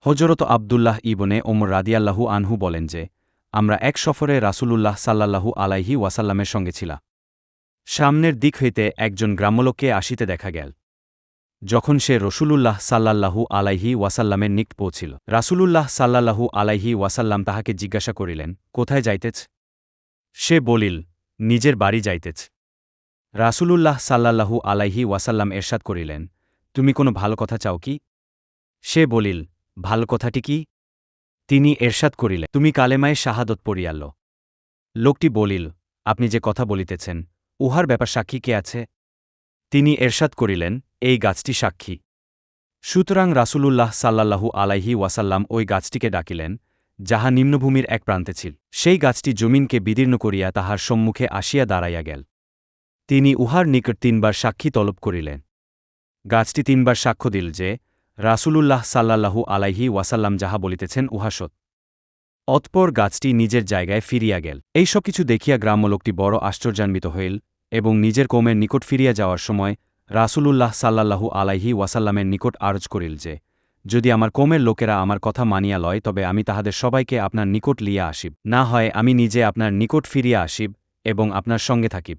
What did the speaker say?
হজরত আবদুল্লাহ ইবনে ওমর রাদিয়াল্লাহু আনহু বলেন যে, আমরা এক সফরে রাসূলুল্লাহ সাল্লাল্লাহু আলাইহি ওয়াসাল্লামের সঙ্গে ছিলাম। সামনের দিক হইতে একজন গ্রাম্যলোককে আসিতে দেখা গেল। যখন সে রসূলুল্লাহ সাল্লাল্লাহু আলাইহি ওয়াসাল্লামের নিকট পৌঁছিল, রাসূলুল্লাহ সাল্লাল্লাহু আলাইহি ওয়াসাল্লাম তাহাকে জিজ্ঞাসা করিলেন, কোথায় যাইতেছ? সে বলিল, নিজের বাড়ি যাইতেছ। রাসূলুল্লাহ সাল্লাল্লাহু আলাইহি ওয়াসাল্লাম এরশাদ করিলেন, তুমি কোনো ভালো কথা চাও কি? সে বলিল, ভালো কথাটি কি? তিনি এরশাদ করিলেন, তুমি কালেমায়ে শাহাদত পড়িয়াল। লোকটি বলিল, আপনি যে কথা বলিতেছেন, উহার ব্যাপার সাক্ষী কে আছে? তিনি এরশাদ করিলেন, এই গাছটি সাক্ষী। সুতরাং রাসূলুল্লাহ সাল্লাল্লাহু আলাইহি ওয়াসাল্লাম ওই গাছটিকে ডাকিলেন, যাহা নিম্নভূমির এক প্রান্তে ছিল। সেই গাছটি জমিনকে বিদীর্ণ করিয়া তাহার সম্মুখে আসিয়া দাঁড়াইয়া গেল। তিনি উহার নিকট ৩ বার সাক্ষী তলব করিলেন। গাছটি ৩ বার সাক্ষ্য দিল যে, রাসূলুল্লাহ সাল্লাল্লাহু আলাইহি ওয়াসাল্লাম যাহা বলিতেছেন উহা সত্য। অতঃপর গাছটি নিজের জায়গায় ফিরিয়া গেল। এই সব কিছু দেখিয়া গ্রাম্য লোকটি বড় আশ্চর্যান্বিত হইল এবং নিজের কওমের নিকট ফিরিয়া যাওয়ার সময় রাসূলুল্লাহ সাল্লাল্লাহু আলাইহি ওয়াসাল্লামের নিকট আরজ করিল যে, যদি আমার কওমের লোকেরা আমার কথা মানিয়া লয় তবে আমি তাহাদের সবাইকে আপনার নিকট লিয়া আসিব, না হয় আমি নিজে আপনার নিকট ফিরিয়া আসিব এবং আপনার সঙ্গে থাকিব।